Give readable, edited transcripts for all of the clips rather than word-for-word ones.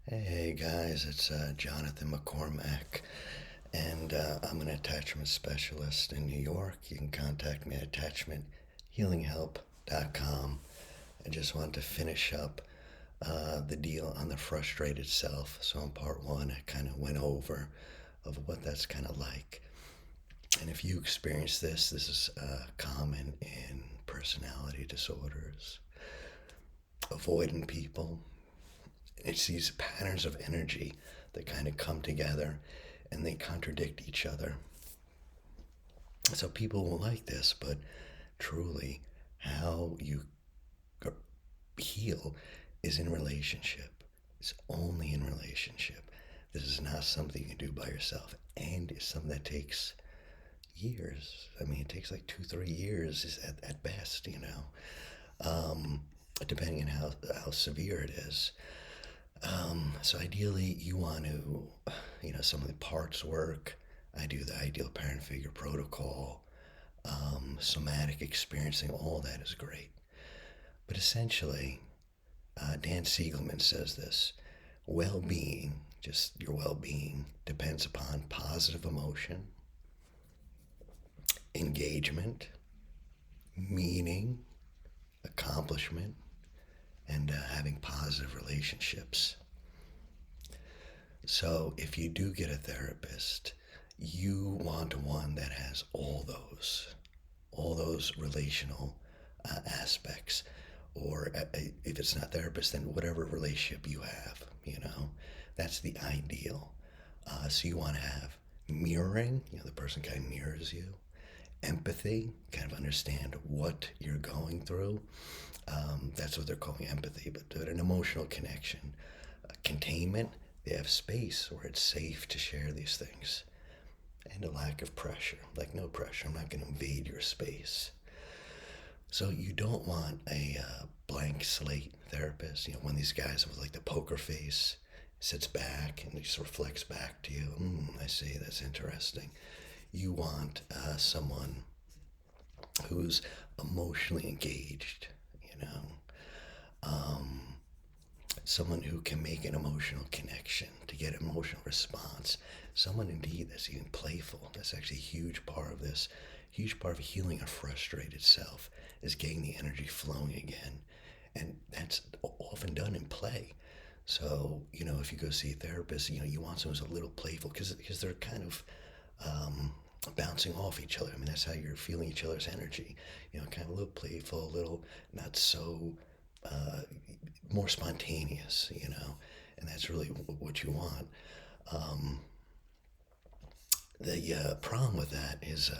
Hey guys, it's Jonathan McCormack, and I'm an attachment specialist in New York. You can contact me at attachmenthealinghelp.com. I just want to finish up the deal on the frustrated self. So in part one, I kind of went over of what that's kind of like. And if you experience this, this is common in personality disorders, avoidant people. It's these patterns of energy that kind of come together and they contradict each other. So people will like this, but truly, how you heal is in relationship. It's only in relationship. This is not something you can do by yourself, and it's something that takes years. I mean, it takes like 2, 3 years at best, depending on how severe it is. So ideally, you want to, some of the parts work. I do the ideal parent figure protocol, somatic experiencing, all that is great. But essentially, Dan Siegelman says this: well being, just your well being, depends upon positive emotion, engagement, meaning, accomplishment, and having positive relationships. So if you do get a therapist, you want one that has all those relational aspects. Or if it's not therapist, then whatever relationship you have, that's the ideal. So you want to have mirroring, the person kind of mirrors you, empathy, kind of understand what you're going through. That's what they're calling empathy, but an emotional connection. Containment, they have space where it's safe to share these things. And a lack of pressure, like no pressure. I'm not going to invade your space. So you don't want a blank slate therapist. One of these guys with like the poker face sits back and just reflects back to you. I see. That's interesting. You want someone who's emotionally engaged. You know, um, someone who can make an emotional connection to get an emotional response. Someone indeed that's even playful. That's actually a huge part of this. Huge part of healing a frustrated self is getting the energy flowing again. And that's often done in play. So, if you go see a therapist, you want someone who's a little playful because they're kind of bouncing off each other. I mean, that's how you're feeling each other's energy. Kind of a little playful, a little not so uh, more spontaneous, and that's really what you want. Um, the problem with that is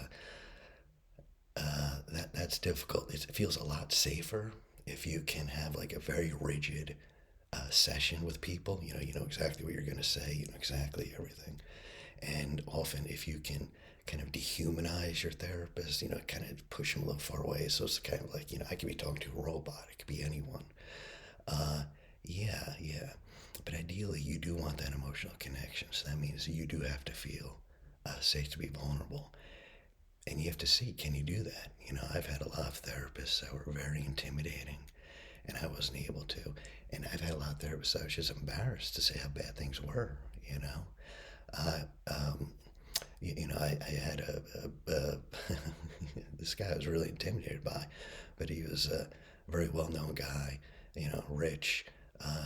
that's difficult. It feels a lot safer if you can have like a very rigid session with people. You know exactly what you're going to say. You know exactly everything. And often, if you can kind of dehumanize your therapist, kind of push them a little far away. So it's kind of like, I could be talking to a robot. It could be anyone. Uh, yeah. But ideally, you do want that emotional connection. So that means you do have to feel safe to be vulnerable. And you have to see, can you do that? I've had a lot of therapists that were very intimidating, and I wasn't able to. And I've had a lot of therapists that I was just embarrassed to say how bad things were, Uh, um, I had this guy I was really intimidated by, but he was a very well-known guy, rich.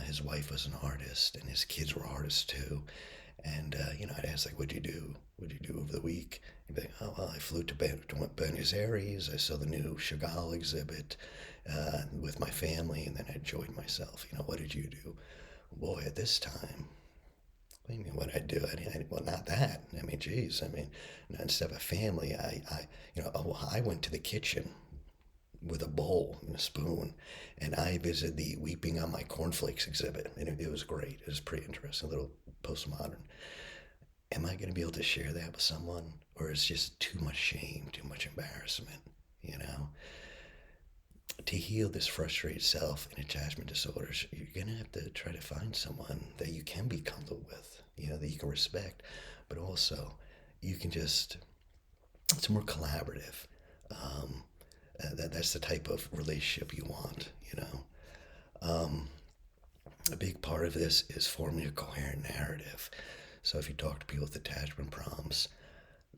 His wife was an artist, and his kids were artists too. And I'd ask like, "What'd you do? What'd you do over the week?" He'd be like, "Oh well, I flew to Buenos Aires. I saw the new Chagall exhibit with my family, and then I enjoyed myself. What did you do?" Boy, at this time, what do you mean what I do? Well, not that. I mean, geez. I mean, instead of a family, I went to the kitchen with a bowl and a spoon, and I visited the Weeping on My Cornflakes exhibit, and it was great. It was pretty interesting, a little postmodern. Am I going to be able to share that with someone, or is it just too much shame, too much embarrassment? You know, to heal this frustrated self and attachment disorders, you're going to have to try to find someone that you can be comfortable with, that you can respect, but also you can just, it's more collaborative. Um, that's the type of relationship you want. Um, A big part of this is forming a coherent narrative. So if you talk to people with attachment problems,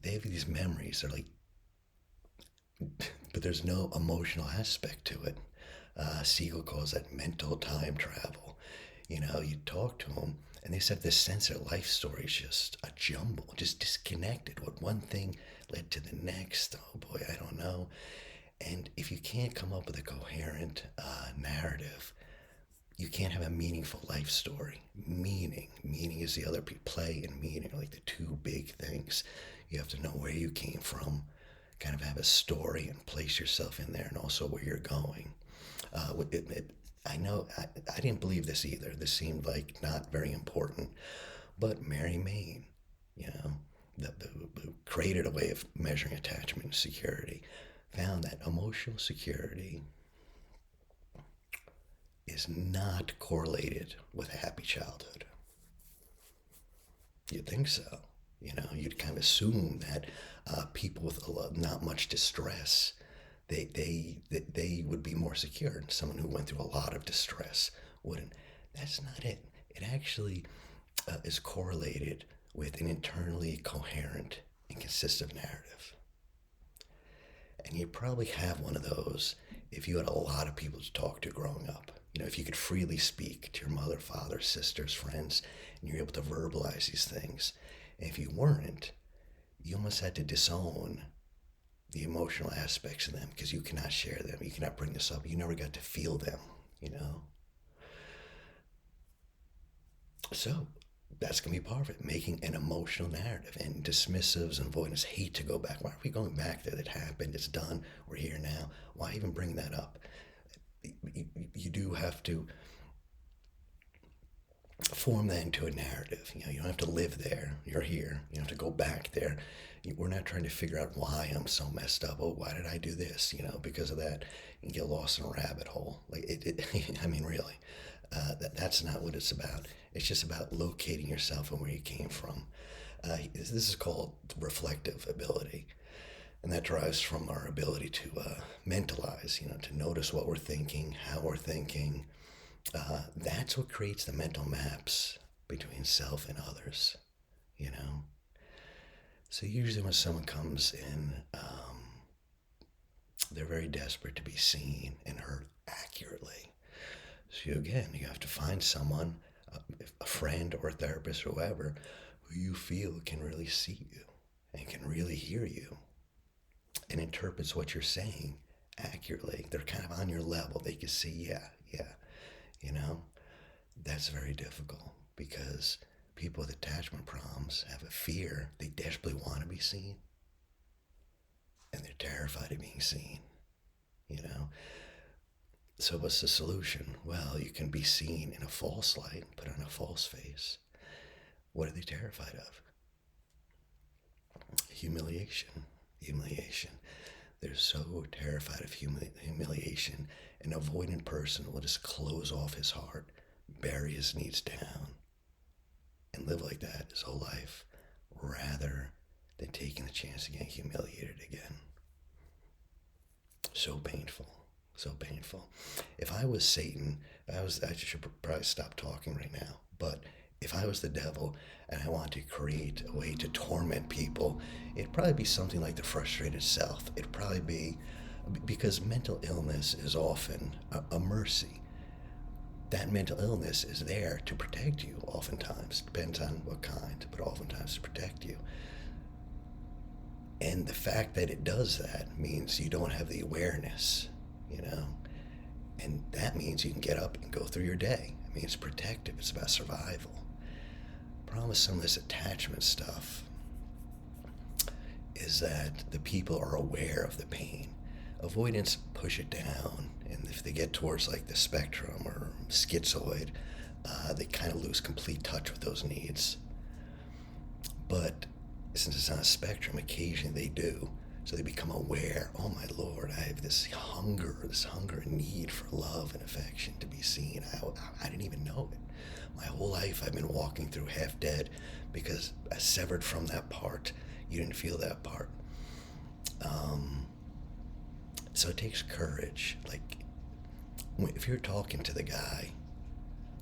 they have these memories. They're like, but there's no emotional aspect to it. Siegel calls that mental time travel. You talk to them, and they said this sense their life story is just a jumble, just disconnected. What one thing led to the next. Oh boy, I don't know. And if you can't come up with a coherent narrative, you can't have a meaningful life story. Meaning is the other play and meaning are like the two big things. You have to know where you came from, kind of have a story and place yourself in there, and also where you're going. I know I didn't believe this either. This seemed like not very important, but Mary Main, you know, who created a way of measuring attachment and security, found that emotional security is not correlated with a happy childhood. You'd think so. You'd kind of assume that people with not much distress, they would be more secure. And someone who went through a lot of distress wouldn't. That's not it. It actually is correlated with an internally coherent and consistent narrative. And you probably have one of those if you had a lot of people to talk to growing up. If you could freely speak to your mother, father, sisters, friends, and you're able to verbalize these things. And if you weren't, you almost had to disown the emotional aspects of them because you cannot share them. You cannot bring this up. You never got to feel them. So that's going to be part of it, making an emotional narrative. And dismissives and avoidants hate to go back. Why are we going back there? That happened. It's done. We're here now. Why even bring that up? You do have to form that into a narrative. You don't have to live there. You're here. You don't have to go back there. We're not trying to figure out why I'm so messed up. Oh, why did I do this? Because of that, you get lost in a rabbit hole. Like I mean, really, that's not what it's about. It's just about locating yourself and where you came from. This is called reflective ability. And that derives from our ability to mentalize, to notice what we're thinking, how we're thinking. That's what creates the mental maps between self and others, So usually when someone comes in, they're very desperate to be seen and heard accurately. So again, you have to find someone, a friend or a therapist or whoever, who you feel can really see you and can really hear you and interprets what you're saying accurately. They're kind of on your level. They can see, yeah. That's very difficult because people with attachment problems have a fear. They desperately want to be seen and they're terrified of being seen, So what's the solution? Well, you can be seen in a false light, put on a false face. What are they terrified of? Humiliation. They're so terrified of humiliation. An avoidant person will just close off his heart, bury his needs down, and live like that his whole life, rather than taking the chance to get humiliated again. So painful. If I was Satan, I should probably stop talking right now, but if I was the devil and I wanted to create a way to torment people, it'd probably be something like the frustrated self. It'd probably be, because mental illness is often a mercy. That mental illness is there to protect you oftentimes. Depends on what kind, but oftentimes to protect you. And the fact that it does that means you don't have the awareness, and that means you can get up and go through your day. I mean, it's protective. It's about survival. The problem with some of this attachment stuff is that the people are aware of the pain. Avoidants push it down, and if they get towards like the spectrum or schizoid, they kind of lose complete touch with those needs. But since it's on a spectrum, occasionally they do. So they become aware, oh my Lord, I have this hunger and need for love and affection, to be seen. I didn't even know it. My whole life I've been walking through half dead because I severed from that part. You didn't feel that part. So it takes courage. Like, if you're talking to the guy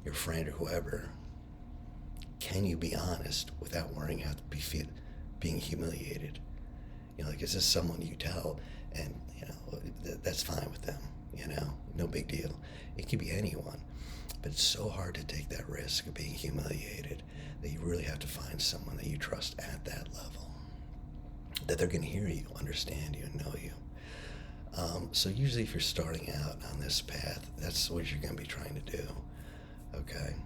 your friend or whoever, can you be honest without worrying how to be being humiliated? Like, is this someone you tell, and that's fine with them, no big deal. It could be anyone, but it's so hard to take that risk of being humiliated that you really have to find someone that you trust at that level, that they're going to hear you, understand you, and know you. So usually if you're starting out on this path, that's what you're going to be trying to do, okay?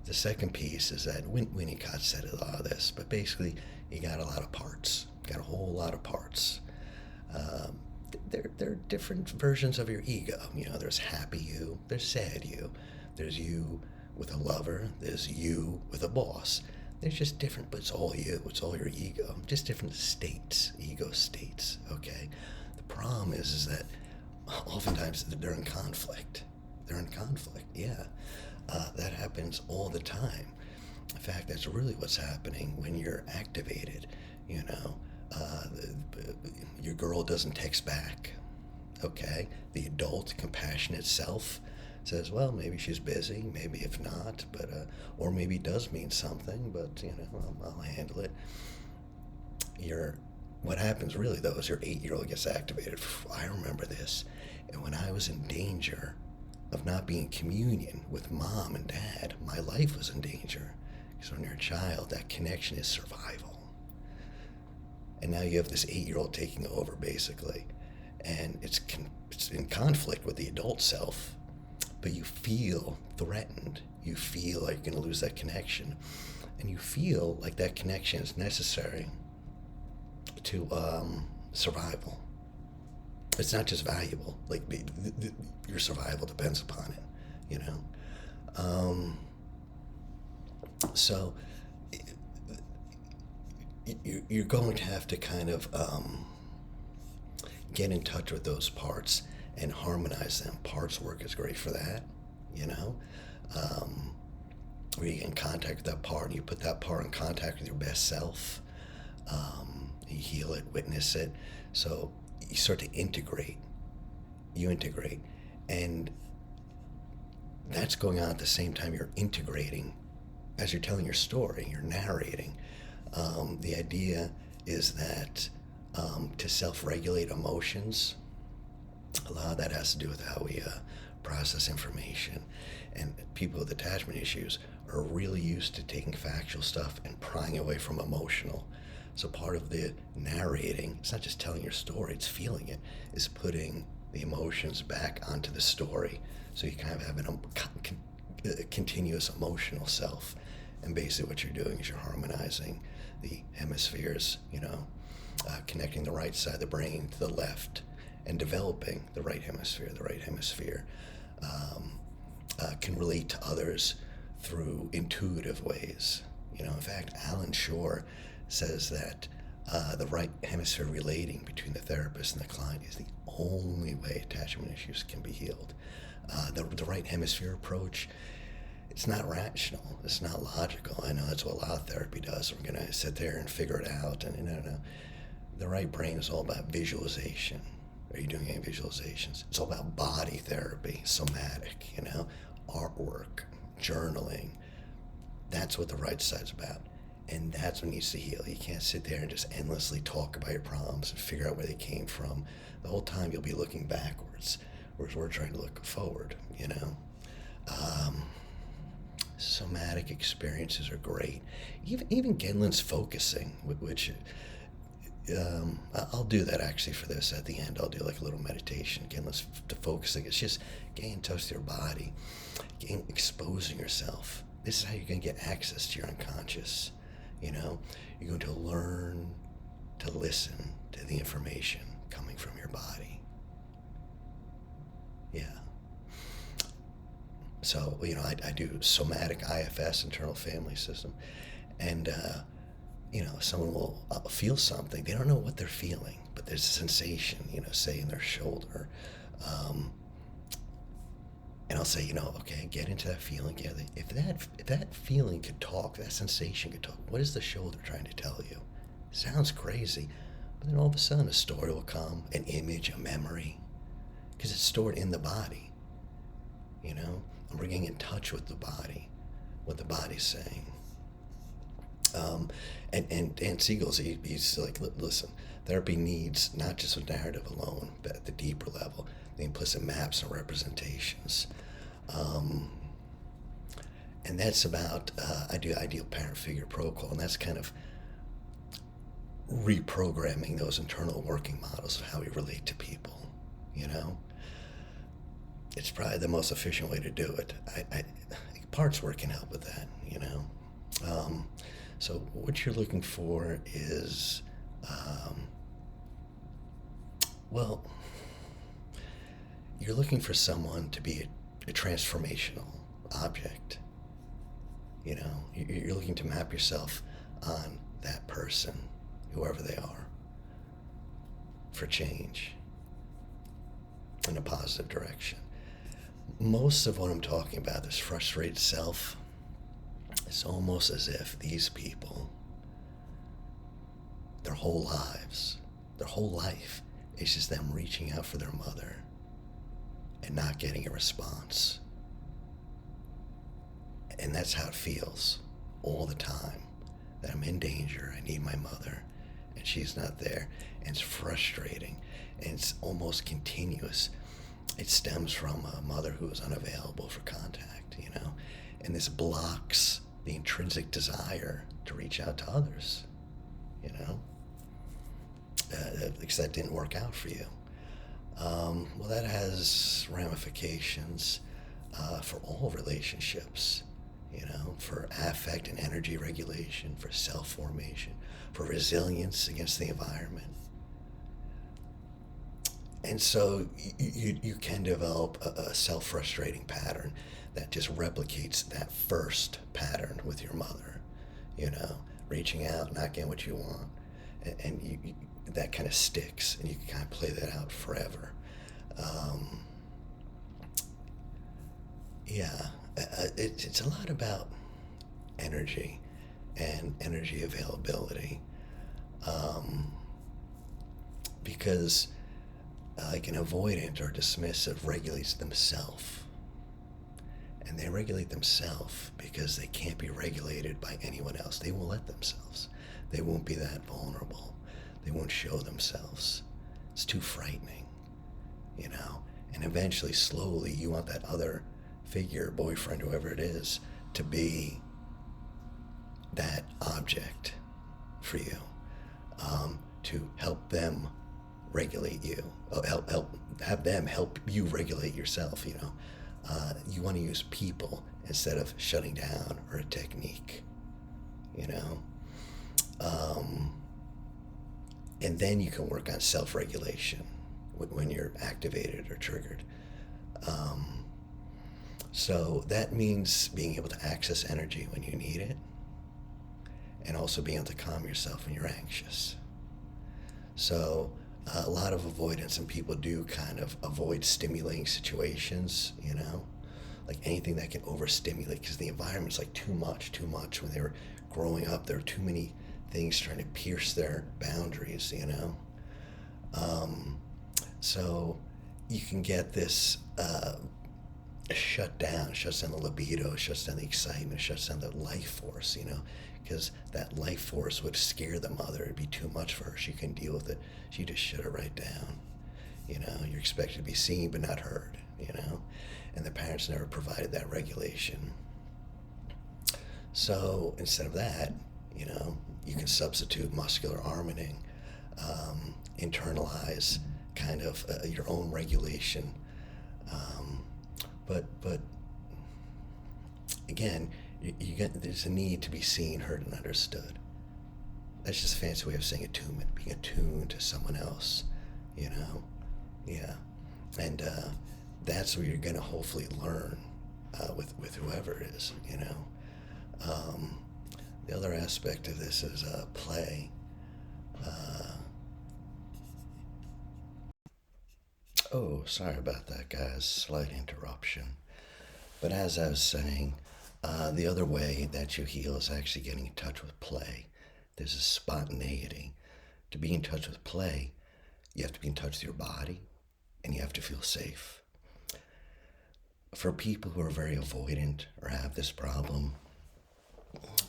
The second piece is that Winnicott said a lot of this, but basically you got a lot of parts. You got a whole lot of parts. They're different versions of your ego. There's happy you, there's sad you, there's you with a lover, there's you with a boss. There's just different, but it's all you. It's all your ego. Just different states, ego states, okay? The problem is that oftentimes they're in conflict. They're in conflict, yeah. That happens all the time. In fact, that's really what's happening when you're activated. Your girl doesn't text back, okay? The adult, compassionate self says, well, maybe she's busy, maybe if not, but or maybe it does mean something, but I'll handle it. What happens really though is your 8-year-old gets activated. I remember this, and when I was in danger of not being in communion with mom and dad, my life was in danger. Because when you're a child, that connection is survival. And now you have this 8-year-old taking over, basically. And it's in conflict with the adult self, but you feel threatened. You feel like you're going to lose that connection. And you feel like that connection is necessary to survival. It's not just valuable. Like, your survival depends upon it, So you're going to have to kind of get in touch with those parts and harmonize them. Parts work is great for that, where you get in contact with that part and you put that part in contact with your best self. You heal it, witness it. So you start to integrate. You integrate. And that's going on at the same time you're integrating. As you're telling your story, you're narrating. The idea is that to self-regulate emotions, a lot of that has to do with how we process information. And people with attachment issues are really used to taking factual stuff and prying away from emotional. So part of the narrating, it's not just telling your story, it's feeling it, is putting the emotions back onto the story. So you kind of have a continuous emotional self. And basically what you're doing is you're harmonizing the hemispheres, connecting the right side of the brain to the left and developing the right hemisphere. The right hemisphere can relate to others through intuitive ways. In fact, Alan Shore says that the right hemisphere relating between the therapist and the client is the only way attachment issues can be healed. The right hemisphere approach, it's not rational. It's not logical. I know that's what a lot of therapy does. We're going to sit there and figure it out. And no. The right brain is all about visualization. Are you doing any visualizations? It's all about body therapy, somatic, artwork, journaling. That's what the right side's about. And that's what needs to heal. You can't sit there and just endlessly talk about your problems and figure out where they came from. The whole time you'll be looking backwards, whereas we're trying to look forward, Somatic experiences are great. Even Genlin's focusing, which I'll do that actually for this at the end. I'll do like a little meditation. Genlin's focusing. It's just getting in touch with your body, exposing yourself. This is how you're going to get access to your unconscious. You're going to learn to listen to the information coming from your body. Yeah. So, I do somatic IFS, internal family system, and, someone will feel something. They don't know what they're feeling, but there's a sensation, say in their shoulder. And I'll say, okay, get into that feeling. Yeah, if that feeling could talk, that sensation could talk, what is the shoulder trying to tell you? Sounds crazy, but then all of a sudden a story will come, an image, a memory, because it's stored in the body, I'm bringing in touch with the body, what the body's saying. And Dan Siegel's, he's like, listen, therapy needs not just a narrative alone, but at the deeper level, the implicit maps and representations. And that's about, I do ideal parent figure protocol, and that's kind of reprogramming those internal working models of how we relate to people, you know? It's probably the most efficient way to do it. Parts work can help with that, you know? So what you're looking for is, well, you're looking for someone to be a transformational object. You know, you're looking to map yourself on that person, whoever they are, for change in a positive direction. Most of what I'm talking about, this frustrated self, it's almost as if these people, their whole lives, their whole life, is just them reaching out for their mother and not getting a response. And that's how it feels all the time, that I'm in danger, I need my mother, and she's not there. And it's frustrating, and it's almost continuous. It stems from a mother who is unavailable for contact, you know, and this blocks the intrinsic desire to reach out to others, you know, because that didn't work out for you. Well, that has ramifications for all relationships, you know, for affect and energy regulation, for self-formation, for resilience against the environment. And so you can develop a self-frustrating pattern that just replicates that first pattern with your mother, you know, reaching out, not getting what you want. And that kind of sticks, and you can kind of play that out forever. It's a lot about energy and energy availability. Because like an avoidant or dismissive regulates themselves. And they regulate themselves because they can't be regulated by anyone else. They won't let themselves. They won't be that vulnerable. They won't show themselves. It's too frightening, you know? And eventually, slowly, you want that other figure, boyfriend, whoever it is, to be that object for you, to help them regulate you, have them help you regulate yourself, you know. You want to use people instead of shutting down or a technique, you know. And then you can work on self-regulation when you're activated or triggered. So that means being able to access energy when you need it, and also being able to calm yourself when you're anxious. So a lot of avoidance, and people do kind of avoid stimulating situations, you know, like anything that can overstimulate, because the environment's like too much. When they were growing up, there were too many things trying to pierce their boundaries, you know. So you can get this shuts down the libido, shuts down the excitement, shuts down the life force, you know, because that life force would scare the mother. It'd be too much for her. She couldn't deal with it. She just shut it right down. You know, you're expected to be seen but not heard, you know, and the parents never provided that regulation. So instead of that, you know, you can substitute muscular arming, internalize kind of your own regulation. But again, there's a need to be seen, heard, and understood. That's just a fancy way of saying attunement, being attuned to someone else, you know? Yeah. And that's where you're going to hopefully learn with whoever it is, you know? The other aspect of this is play. Oh, sorry about that, guys. Slight interruption. But as I was saying, the other way that you heal is actually getting in touch with play. There's a spontaneity. To be in touch with play, you have to be in touch with your body, and you have to feel safe. For people who are very avoidant or have this problem,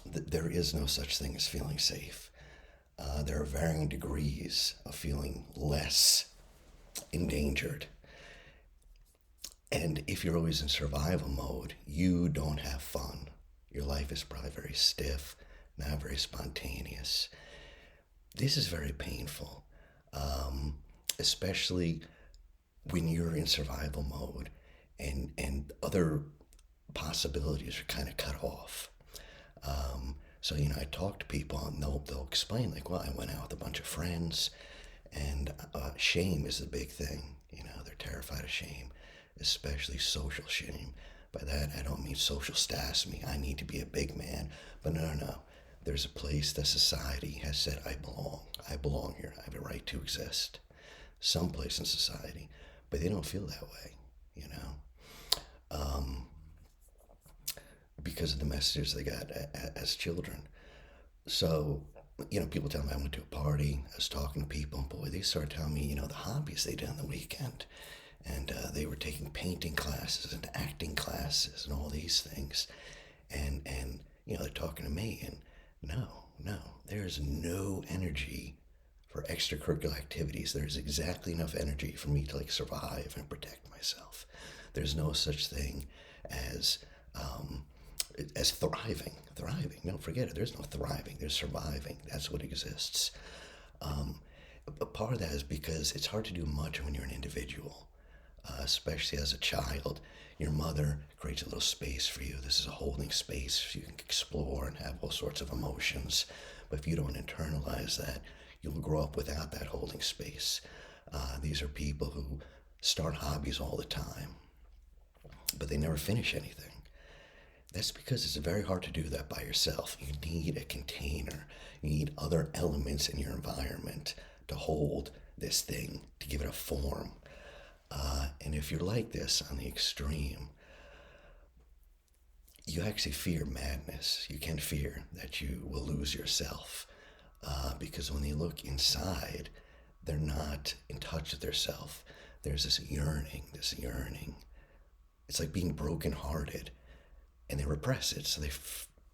there is no such thing as feeling safe. There are varying degrees of feeling less endangered. And if you're always in survival mode, you don't have fun. Your life is probably very stiff, not very spontaneous. This is very painful, especially when you're in survival mode and other possibilities are kind of cut off. So, I talk to people and they'll explain, like, well, I went out with a bunch of friends, and shame is the big thing. They're terrified of shame, especially social shame. By that, I don't mean social status, I need to be a big man. But no. There's a place that society has said, I belong. I belong here. I have a right to exist. Someplace in society. But they don't feel that way, because of the messages they got as children. So, people tell me I went to a party, I was talking to people, and boy, they started telling me, the hobbies they did on the weekend. And they were taking painting classes and acting classes and all these things. And they're talking to me, and no, there's no energy for extracurricular activities. There's exactly enough energy for me to survive and protect myself. There's no such thing as thriving. Don't forget it. There's no thriving. There's surviving. That's what exists. But part of that is because it's hard to do much when you're an individual, especially as a child. Your mother creates a little space for you. This is a holding space so you can explore and have all sorts of emotions. But if you don't internalize that, you'll grow up without that holding space. These are people who start hobbies all the time, but they never finish anything. That's because it's very hard to do that by yourself. You need a container. You need other elements in your environment to hold this thing, to give it a form. And if you're like this on the extreme, you actually fear madness. You can fear that you will lose yourself. Because when they look inside, they're not in touch with their self. There's this yearning. It's like being brokenhearted, and they repress it, so they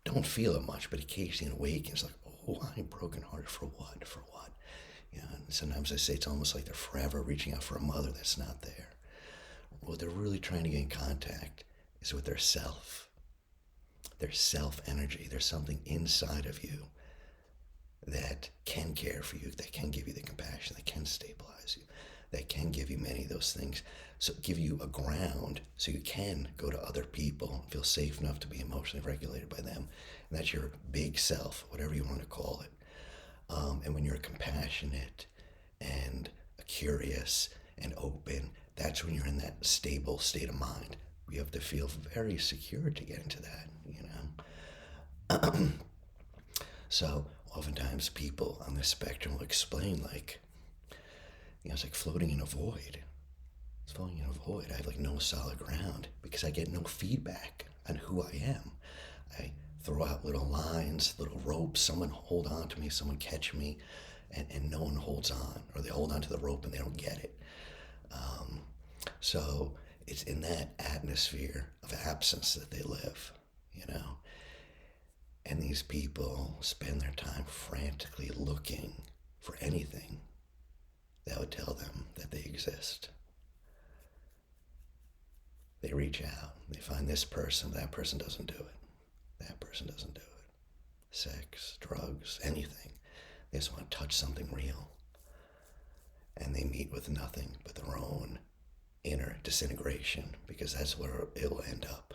don't feel it much, but occasionally it awakens, like, oh, I'm brokenhearted for what? And sometimes I say it's almost like they're forever reaching out for a mother that's not there. What they're really trying to get in contact is with their self energy. There's something inside of you that can care for you, that can give you the compassion, that can stabilize you, that can give you many of those things. So give you a ground so you can go to other people and feel safe enough to be emotionally regulated by them. And that's your big self, whatever you want to call it. And when you're compassionate and curious and open, that's when you're in that stable state of mind. You have to feel very secure to get into that, So oftentimes people on the spectrum will explain it's like floating in a void. It's floating in a void. I have no solid ground because I get no feedback on who I am. I throw out little lines, little ropes. Someone hold on to me, someone catch me, and no one holds on. Or they hold on to the rope and they don't get it. So it's in that atmosphere of absence that they live, And these people spend their time frantically looking for anything that would tell them that they exist. They reach out, they find this person, that person doesn't do it. That person doesn't do it. Sex, drugs, anything. They just want to touch something real. And they meet with nothing but their own inner disintegration, because that's where it'll end up,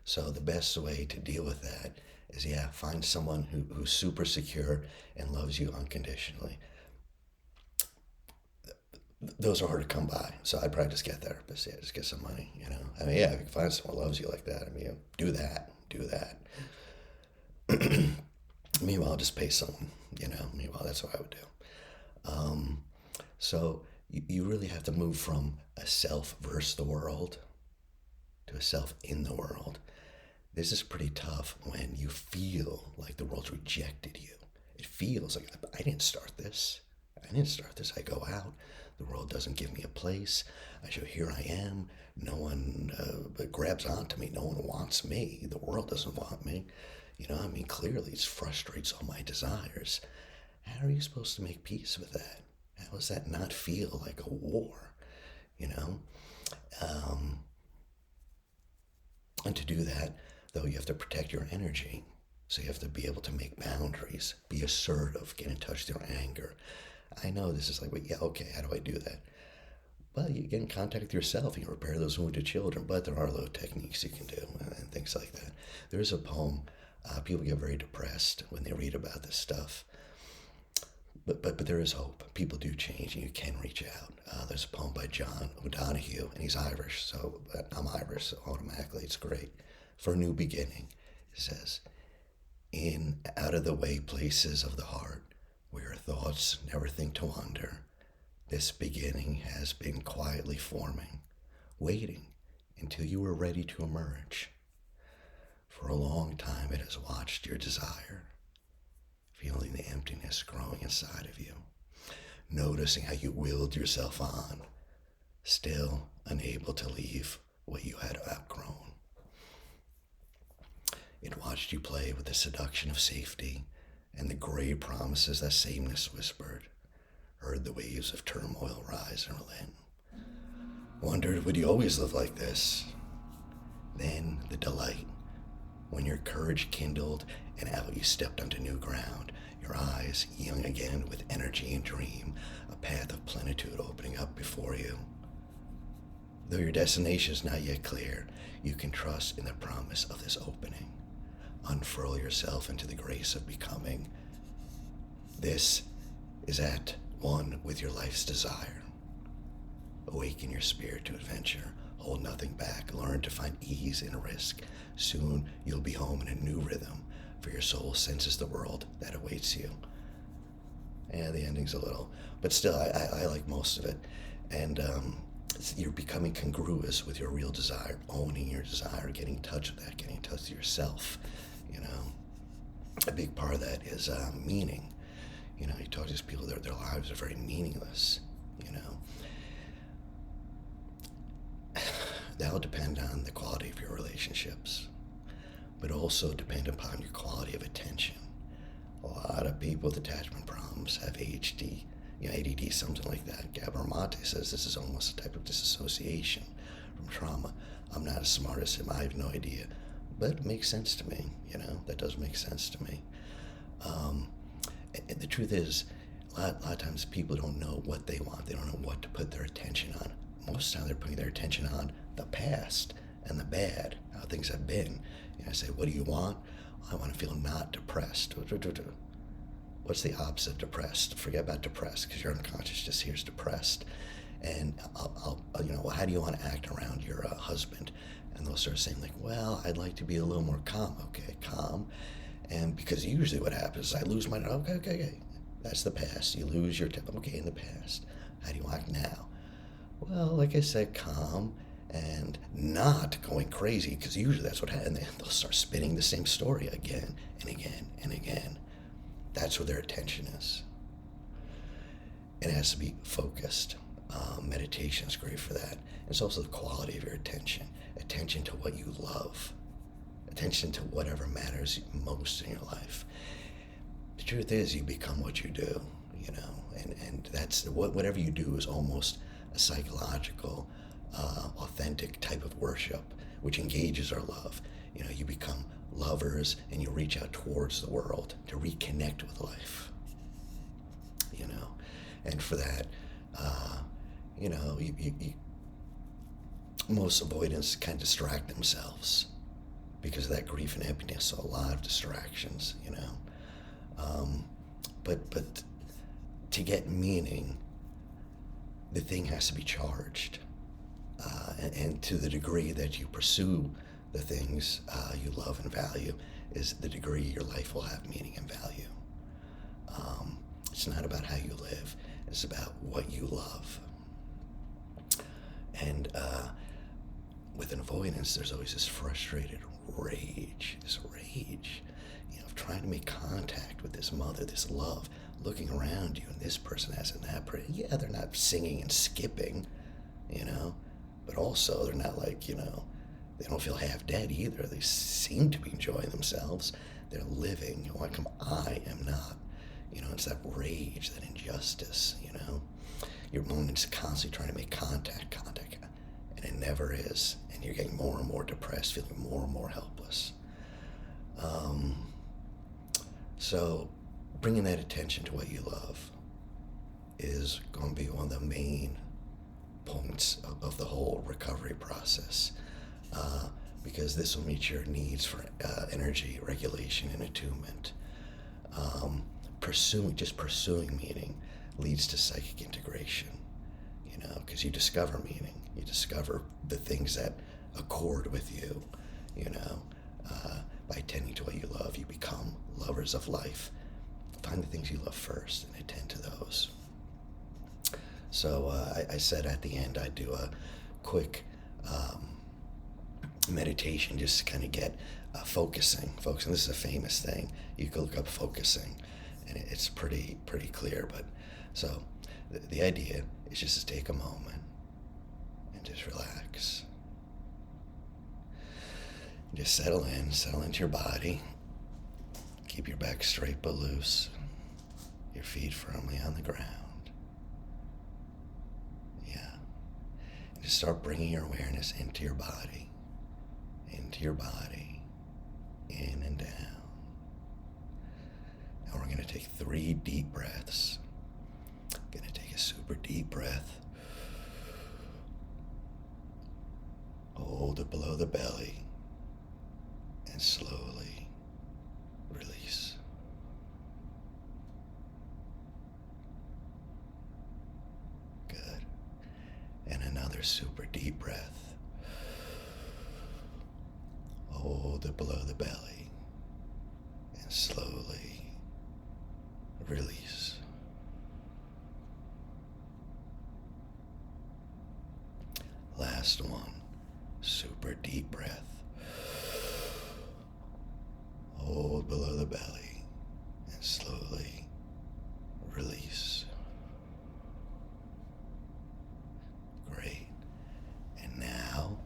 So the best way to deal with that is, find someone who's super secure and loves you unconditionally. Those are hard to come by, so I'd probably just get a therapist. Just get some money, if you can find someone who loves you like that, do that. Meanwhile, just pay someone, Meanwhile, that's what I would do. So you really have to move from a self versus the world to a self in the world. This is pretty tough when you feel like the world's rejected you. It feels like, I didn't start this. I go out. The world doesn't give me a place. I show here I am. No one grabs onto me. No one wants me. The world doesn't want me. Clearly it frustrates all my desires. How are you supposed to make peace with that? How does that not feel like a war? You know? And to do that, though, you have to protect your energy. So you have to be able to make boundaries, be assertive, get in touch with your anger. I know this is like, well, yeah, okay, how do I do that? Well, you get in contact with yourself and you repair those wounded children, but there are little techniques you can do and things like that. There's a poem, people get very depressed when they read about this stuff. But there is hope. People do change and you can reach out. There's a poem by John O'Donohue, and he's Irish, so I'm Irish, so automatically it's great. For a new beginning, it says, in out of the way places of the heart, where your thoughts never think to wander, this beginning has been quietly forming, waiting until you were ready to emerge. For a long time it has watched your desire, feeling the emptiness growing inside of you, noticing how you willed yourself on, still unable to leave what you had outgrown. It watched you play with the seduction of safety and the gray promises that sameness whispered, heard the waves of turmoil rise and relent. Wondered, would you always live like this? Then the delight, when your courage kindled and out you stepped onto new ground, your eyes young again with energy and dream, a path of plenitude opening up before you. Though your destination is not yet clear, you can trust in the promise of this opening. Unfurl yourself into the grace of becoming. This is at one with your life's desire. Awaken your spirit to adventure. Hold nothing back. Learn to find ease in risk. Soon you'll be home in a new rhythm, for your soul senses the world that awaits you. Yeah, the ending's a little, but still, I like most of it. And you're becoming congruous with your real desire, owning your desire, getting in touch with that, getting in touch with yourself. A big part of that is meaning. You talk to these people, their lives are very meaningless. That'll depend on the quality of your relationships, but also depend upon your quality of attention. A lot of people with attachment problems have ADHD, ADD, something like that. Gabor Mate says this is almost a type of disassociation from trauma. I'm not as smart as him, I have no idea, but it makes sense to me, that does make sense to me. And the truth is, a lot of times people don't know what they want. They don't know what to put their attention on. Most of the time they're putting their attention on the past and the bad, how things have been. I say, what do you want? I want to feel not depressed. What's the opposite of depressed? Forget about depressed, because your unconscious just hears depressed. And well, how do you want to act around your husband? And they'll start saying like, well, I'd like to be a little more calm. Okay, calm. And because usually what happens is I lose my, okay. That's the past. You lose your temper. Okay, in the past. How do you act now? Well, like I said, calm and not going crazy, because usually that's what happens. They'll start spinning the same story again and again and again. That's where their attention is. It has to be focused. Meditation is great for that. It's also the quality of your attention. Attention to what you love. Attention to whatever matters most in your life. The truth is, you become what you do, and that's whatever you do is almost a psychological, authentic type of worship, which engages our love. You become lovers and you reach out towards the world to reconnect with life. And for that, most avoidants kind of distract themselves because of that grief and emptiness. So a lot of distractions, but to get meaning, the thing has to be charged, and to the degree that you pursue the things you love and value is the degree your life will have meaning and value. It's not about how you live, it's about what you love. And with an avoidance, there's always this frustrated rage, of trying to make contact with this mother, this love, looking around you and this person has it and that person. Yeah, they're not singing and skipping, but also they're not like, they don't feel half dead either. They seem to be enjoying themselves. They're living. Why come I am not? It's that rage, that injustice, Your mind is constantly trying to make contact, and it never is. And you're getting more and more depressed, feeling more and more helpless. So bringing that attention to what you love is going to be one of the main points of the whole recovery process, because this will meet your needs for energy regulation and attunement. Pursuing meaning leads to psychic integration, because you discover meaning, you discover the things that accord with you, by attending to what you love, you become lovers of life. Find the things you love first and attend to those. So I said at the end I'd do a quick meditation just to kind of get focusing. This is a famous thing. You can look up focusing, and it's pretty clear. But so the idea is just to take a moment and just relax. Just settle into your body. Keep your back straight but loose. Your feet firmly on the ground. Yeah. And just start bringing your awareness into your body. In and down. Now we're going to take 3 deep breaths. Going to take a super deep breath. Hold it below the belly. And slowly release. Good. And another super deep breath. Hold it below the belly and slowly release. Last one. Super deep breath. Hold below the belly and slowly release. Great. And now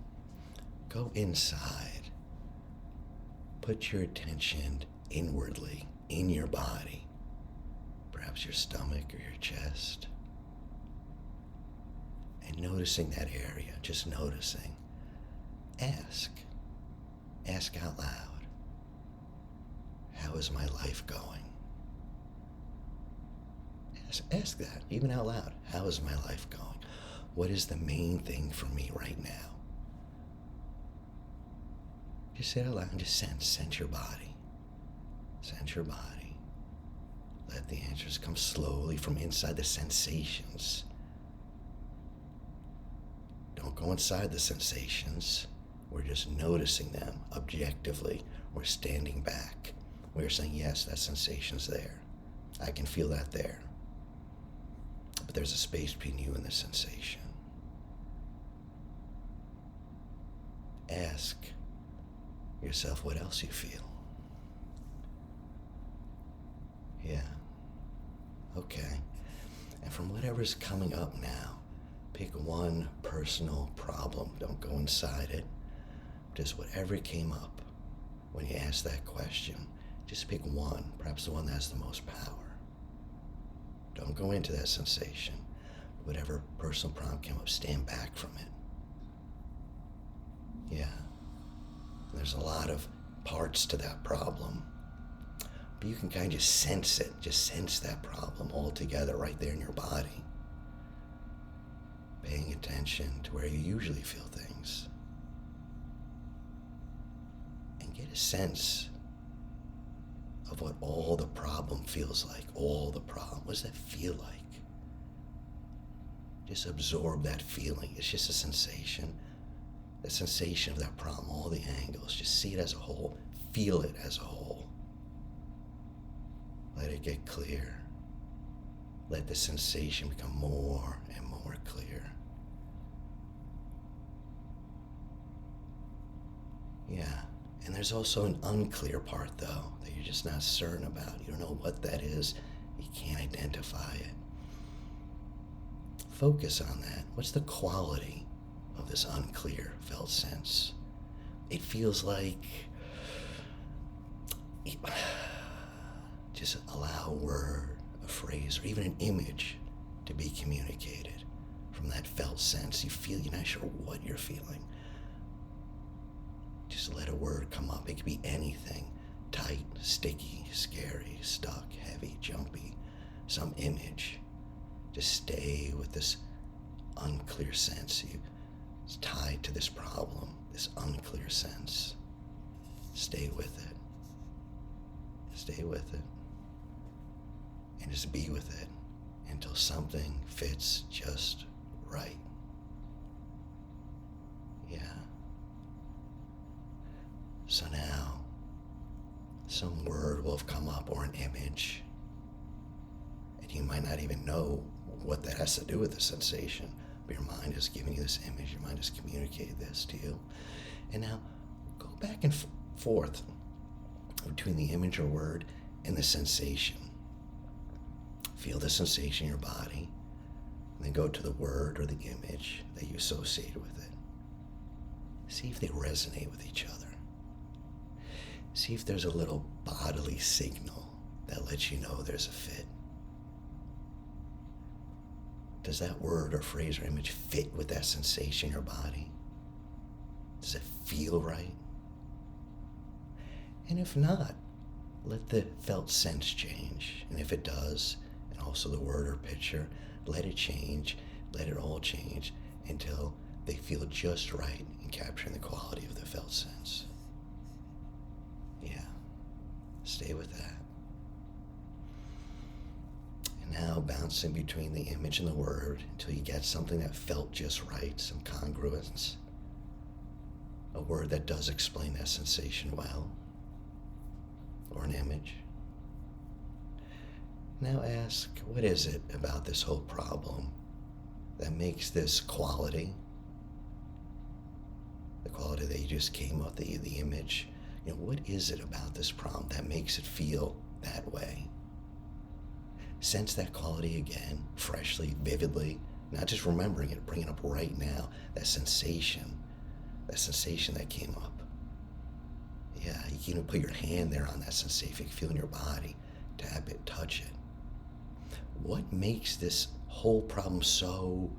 go inside. Put your attention inwardly in your body, perhaps your stomach or your chest, and noticing that area, just noticing. Ask out loud. How is my life going? Ask that, even out loud. How is my life going? What is the main thing for me right now? Just say it out loud and just sense your body. Sense your body. Let the answers come slowly from inside the sensations. Don't go inside the sensations. We're just noticing them objectively. We're standing back. We're saying, yes, that sensation's there. I can feel that there. But there's a space between you and the sensation. Ask yourself what else you feel. Yeah. Okay. And from whatever's coming up now, pick one personal problem. Don't go inside it. Just whatever came up when you asked that question. Just pick one, perhaps the one that has the most power. Don't go into that sensation. Whatever personal problem came up, stand back from it. Yeah. There's a lot of parts to that problem. But you can kind of just sense it. Just sense that problem all together right there in your body. Paying attention to where you usually feel things. And get a sense of what all the problem feels like. All the problem. What does that feel like? Just absorb that feeling. It's just a sensation. The sensation of that problem, all the angles. Just see it as a whole. Feel it as a whole. Let it get clear. Let the sensation become more and more clear. Yeah. And there's also an unclear part, though, that you're just not certain about. You don't know what that is. You can't identify it. Focus on that. What's the quality of this unclear felt sense? It feels like, just allow a word, a phrase, or even an image to be communicated from that felt sense. You feel, you're not sure what you're feeling. Just let a word come up. It could be anything. Tight, sticky, scary, stuck, heavy, jumpy. Some image. Just stay with this unclear sense. It's tied to this problem, this unclear sense. Stay with it. Stay with it. And just be with it until something fits just right. Yeah. So now, some word will have come up or an image, and you might not even know what that has to do with the sensation, but your mind is giving you this image, your mind has communicated this to you. And now, go back and forth between the image or word and the sensation. Feel the sensation in your body, and then go to the word or the image that you associate with it. See if they resonate with each other. See if there's a little bodily signal that lets you know there's a fit. Does that word or phrase or image fit with that sensation in your body? Does it feel right? And if not, let the felt sense change. And if it does, and also the word or picture, let it change, let it all change until they feel just right in capturing the quality of the felt sense. Yeah, stay with that. And now bouncing between the image and the word until you get something that felt just right, some congruence. A word that does explain that sensation well, or an image. Now ask, what is it about this whole problem that makes this quality, the quality that you just came up, the image, what is it about this problem that makes it feel that way? Sense that quality again, freshly, vividly, not just remembering it, bring it up right now, that sensation that came up. Yeah, you can even put your hand there on that sensation, you can feel in your body, tap it, touch it. What makes this whole problem so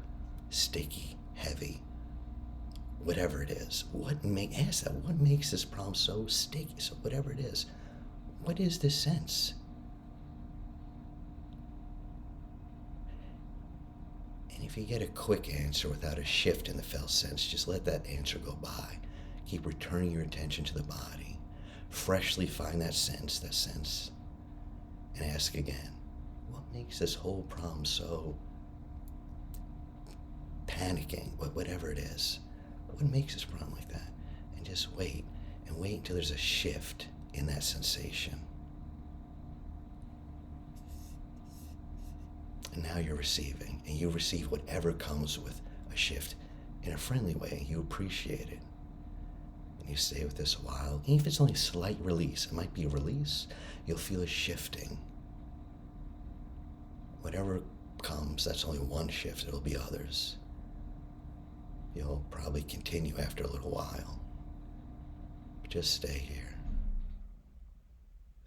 sticky, heavy, whatever it is? Ask that, what makes this problem so sticky? So whatever it is, what is this sense? And if you get a quick answer without a shift in the felt sense, just let that answer go by. Keep returning your attention to the body. Freshly find that sense, and ask again, what makes this whole problem so panicking, whatever it is? What makes this problem like that? And just wait, and wait until there's a shift in that sensation. And now you're receiving, and you receive whatever comes with a shift in a friendly way. You appreciate it. And you stay with this a while. Even if it's only a slight release, it might be a release, you'll feel a shifting. Whatever comes, that's only one shift, there'll be others. You'll probably continue after a little while. But just stay here.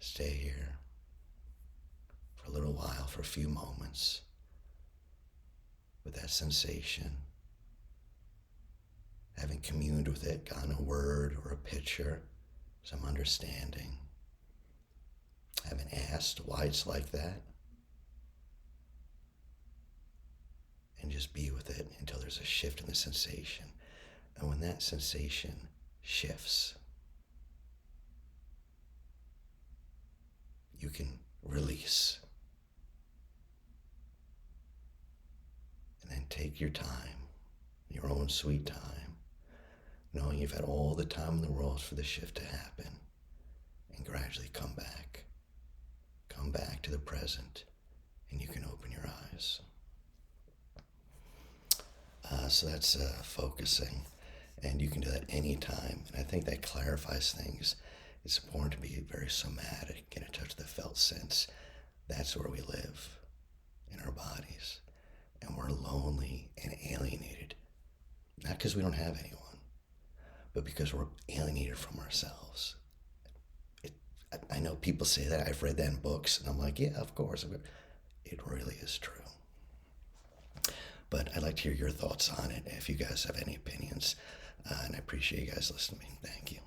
Stay here for a little while, for a few moments, with that sensation. Having communed with it, gotten a word or a picture, some understanding. Having asked why it's like that. And just be with it until there's a shift in the sensation. And when that sensation shifts, you can release. And then take your time, your own sweet time, knowing you've had all the time in the world for the shift to happen, and gradually come back. Come back to the present, and you can open your eyes. So that's focusing, and you can do that anytime. And I think that clarifies things. It's important to be very somatic, get in touch with the felt sense. That's where we live, in our bodies. And we're lonely and alienated. Not because we don't have anyone, but because we're alienated from ourselves. It, I know people say that. I've read that in books, and I'm like, yeah, of course. It really is true. But I'd like to hear your thoughts on it if you guys have any opinions. And I appreciate you guys listening. Thank you.